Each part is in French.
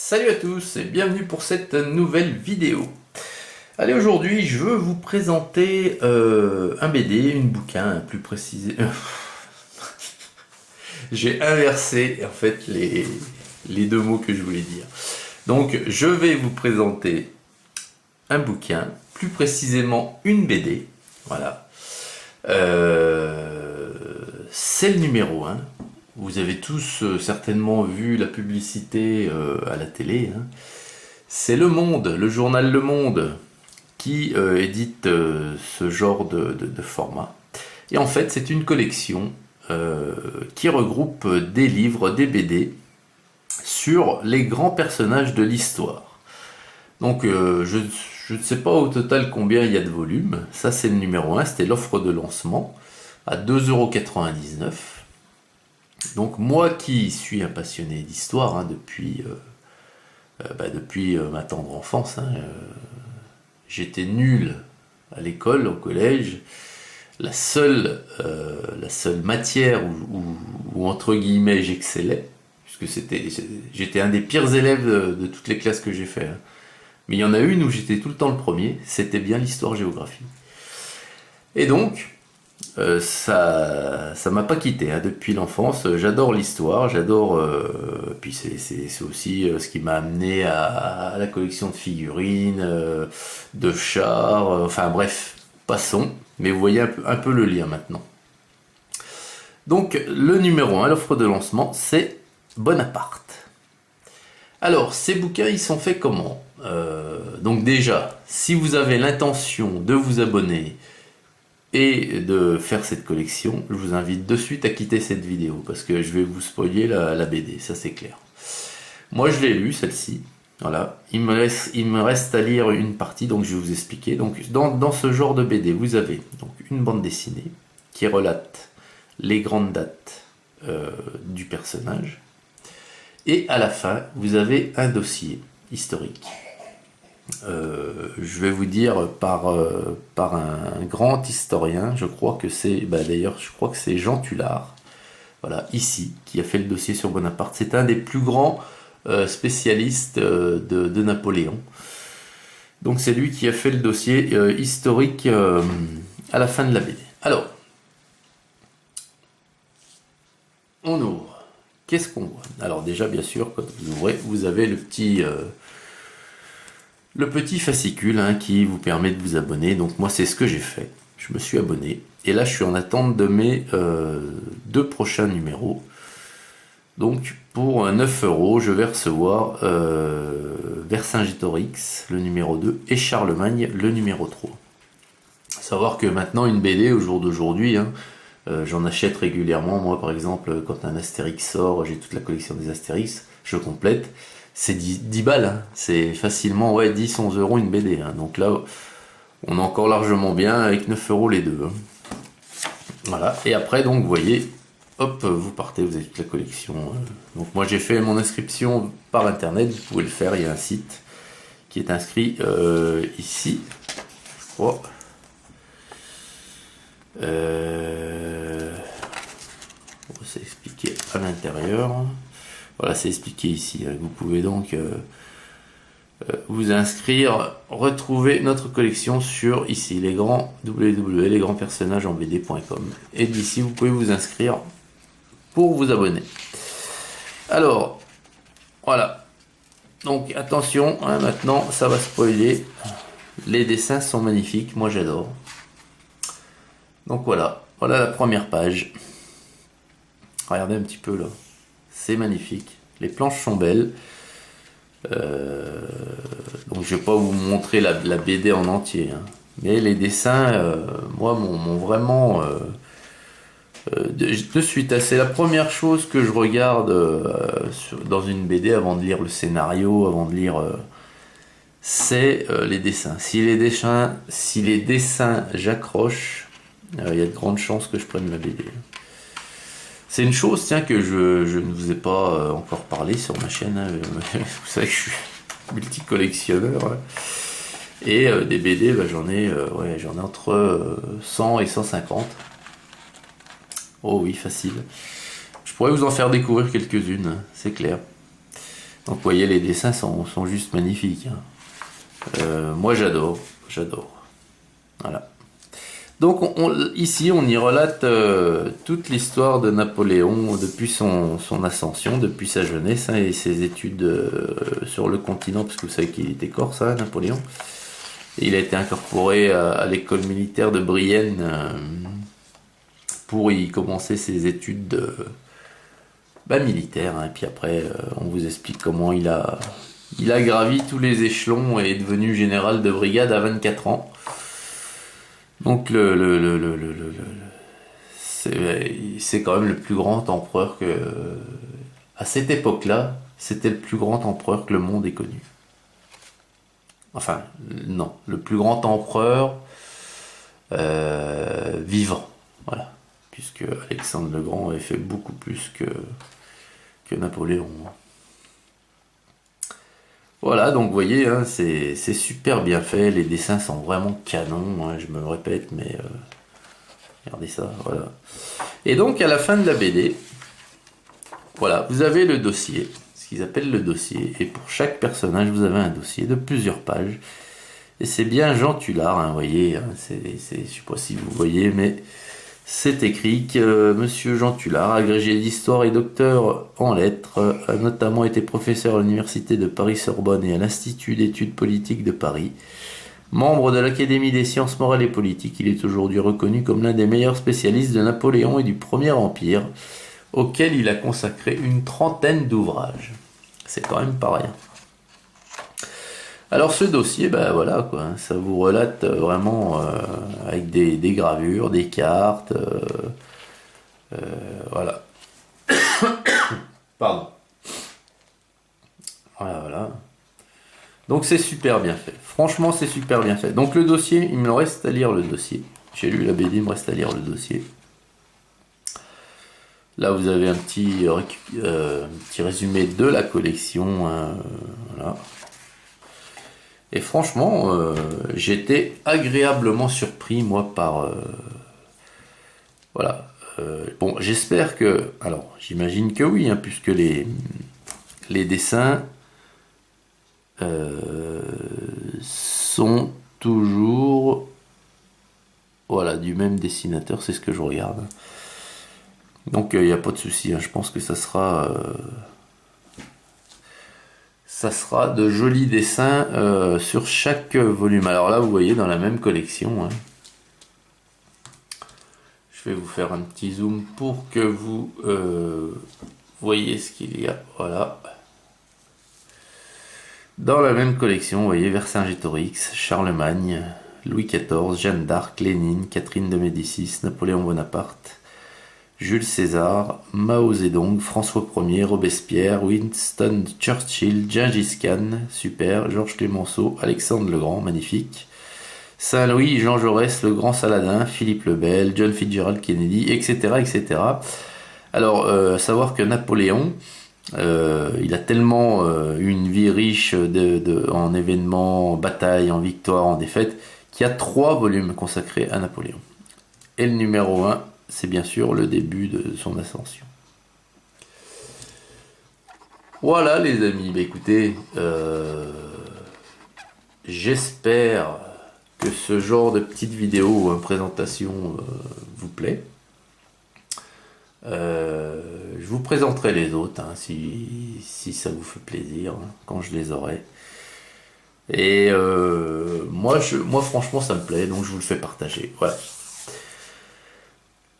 Salut à tous et bienvenue pour cette nouvelle vidéo. Allez, aujourd'hui je veux vous présenter un BD, une bouquin plus précisé. J'ai inversé en fait les deux mots que je voulais dire. Donc je vais vous présenter un bouquin, plus précisément une BD. Voilà. C'est le numéro 1. Vous avez tous certainement vu la publicité à la télé. Hein. C'est Le Monde, le journal Le Monde, qui édite ce genre de format. Et en fait, c'est une collection qui regroupe des livres, des BD, sur les grands personnages de l'histoire. Donc, je ne sais pas au total combien il y a de volumes. Ça, c'est le numéro 1, c'était l'offre de lancement, à 2,99 €. Donc moi qui suis un passionné d'histoire depuis ma tendre enfance, j'étais nul à l'école, au collège. La seule matière où entre guillemets j'excellais, puisque j'étais un des pires élèves de toutes les classes que j'ai fait. Hein. Mais il y en a une où j'étais tout le temps le premier, c'était bien l'histoire-géographie. Et donc, ça m'a pas quitté hein, depuis l'enfance. J'adore l'histoire, puis c'est aussi ce qui m'a amené à la collection de figurines, de chars, enfin bref, passons. Mais vous voyez un peu le lien maintenant. Donc le numéro 1, l'offre de lancement, c'est Bonaparte. Alors ces bouquins, ils sont faits comment? Donc déjà, si vous avez l'intention de vous abonner et de faire cette collection, je vous invite de suite à quitter cette vidéo parce que je vais vous spoiler la BD, ça c'est clair. Moi je l'ai lu celle-ci, voilà. Il me reste à lire une partie, donc je vais vous expliquer. Donc dans ce genre de BD, vous avez donc une bande dessinée qui relate les grandes dates du personnage, et à la fin vous avez un dossier historique. Je vais vous dire par un grand historien, je crois que c'est Jean Tullard, voilà, ici, qui a fait le dossier sur Bonaparte. C'est un des plus grands spécialistes de Napoléon. Donc c'est lui qui a fait le dossier historique à la fin de la BD. Alors, on ouvre. Qu'est-ce qu'on voit? Alors déjà, bien sûr, quand vous ouvrez, vous avez le petit fascicule qui vous permet de vous abonner. Donc moi c'est ce que j'ai fait, je me suis abonné et là je suis en attente de mes 2 prochains numéros. Donc pour 9 € je vais recevoir Vercingétorix le numéro 2 et Charlemagne le numéro 3. Savoir que maintenant une BD au jour d'aujourd'hui, j'en achète régulièrement. Moi par exemple, quand un Astérix sort, j'ai toute la collection des Astérix, je complète. C'est 10 balles, hein. C'est facilement 10-11 € une BD. Hein. Donc là, on est encore largement bien avec 9 € les deux. Hein. Voilà, et après, donc, vous voyez, hop, vous partez, vous avez toute la collection. Donc moi, j'ai fait mon inscription par Internet, vous pouvez le faire, il y a un site qui est inscrit ici, je crois. C'est expliqué à l'intérieur. Voilà, c'est expliqué ici. Vous pouvez donc vous inscrire, retrouver notre collection sur ici, lesgrandspersonagesenbd.com. Et d'ici, vous pouvez vous inscrire pour vous abonner. Alors, voilà. Donc, attention, maintenant, ça va spoiler. Les dessins sont magnifiques, moi j'adore. Donc voilà la première page. Regardez un petit peu là. C'est magnifique, les planches sont belles. Donc je vais pas vous montrer la BD en entier, mais les dessins, moi, m'ont vraiment de suite. C'est la première chose que je regarde dans une BD avant de lire le scénario, avant de lire. C'est les dessins. Si les dessins j'accroche, il y a de grandes chances que je prenne la BD. C'est une chose, que je ne vous ai pas encore parlé sur ma chaîne. Vous savez que je suis multi-collectionneur. Et des BD, j'en ai entre 100 et 150. Oh oui, facile. Je pourrais vous en faire découvrir quelques-unes, c'est clair. Donc vous voyez, les dessins sont juste magnifiques, hein. Moi j'adore. Voilà. Donc ici on y relate toute l'histoire de Napoléon depuis son ascension, depuis sa jeunesse, hein, et ses études sur le continent, parce que vous savez qu'il était corse, hein, Napoléon. Et il a été incorporé à l'école militaire de Brienne pour y commencer ses études militaires, hein. Et puis après on vous explique comment il a gravi tous les échelons et est devenu général de brigade à 24 ans. Donc c'est quand même le plus grand empereur à cette époque-là, c'était le plus grand empereur que le monde ait connu. Enfin, non, le plus grand empereur vivant, voilà. Puisque Alexandre le Grand avait fait beaucoup plus que Napoléon. Voilà, donc vous voyez, hein, c'est super bien fait, les dessins sont vraiment canons, hein, je me répète, mais regardez ça, voilà. Et donc à la fin de la BD, voilà, vous avez le dossier, ce qu'ils appellent le dossier, et pour chaque personnage, vous avez un dossier de plusieurs pages, et c'est bien Jean Tullard, hein, vous voyez, hein, je ne sais pas si vous voyez, mais c'est écrit que Monsieur Jean Tullard, agrégé d'histoire et docteur en lettres, a notamment été professeur à l'université de Paris-Sorbonne et à l'Institut d'études politiques de Paris. Membre de l'Académie des sciences morales et politiques, il est aujourd'hui reconnu comme l'un des meilleurs spécialistes de Napoléon et du Premier Empire, auquel il a consacré une trentaine d'ouvrages. C'est quand même pas rien. Alors ce dossier, voilà quoi, hein, ça vous relate vraiment avec des gravures, des cartes, voilà. Pardon. Voilà. Donc c'est super bien fait. Franchement, c'est super bien fait. Donc le dossier, il me reste à lire le dossier. J'ai lu la BD, il me reste à lire le dossier. Là, vous avez un petit résumé de la collection, hein, voilà. Et franchement, j'étais agréablement surpris, moi, par... voilà. Bon, j'espère que... Alors, j'imagine que oui, hein, puisque les dessins sont toujours... Voilà, du même dessinateur, c'est ce que je regarde. Donc, il n'y a pas de souci, hein, je pense que ça sera de jolis dessins sur chaque volume. Alors là, vous voyez, dans la même collection, hein, je vais vous faire un petit zoom pour que vous voyez ce qu'il y a. Voilà. Dans la même collection, vous voyez Vercingétorix, Charlemagne, Louis XIV, Jeanne d'Arc, Lénine, Catherine de Médicis, Napoléon Bonaparte, Jules César, Mao Zedong, François Ier, Robespierre, Winston Churchill, Gengis Khan, super, Georges Clemenceau, Alexandre le Grand, magnifique, Saint-Louis, Jean Jaurès, le Grand Saladin, Philippe le Bel, John Fitzgerald Kennedy, etc. etc. Alors, savoir que Napoléon, il a tellement eu une vie riche en événements, en batailles, en victoires, en défaites, qu'il y a 3 volumes consacrés à Napoléon. Et le numéro 1, c'est bien sûr le début de son ascension. Voilà les amis, écoutez, j'espère que ce genre de petite vidéo ou présentation vous plaît. Je vous présenterai les autres, hein, si ça vous fait plaisir, hein, quand je les aurai. Et moi franchement ça me plaît, donc je vous le fais partager. Voilà.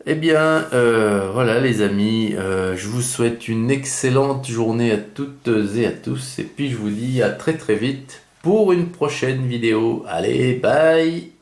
Eh bien, voilà les amis, je vous souhaite une excellente journée à toutes et à tous, et puis je vous dis à très très vite pour une prochaine vidéo. Allez, bye!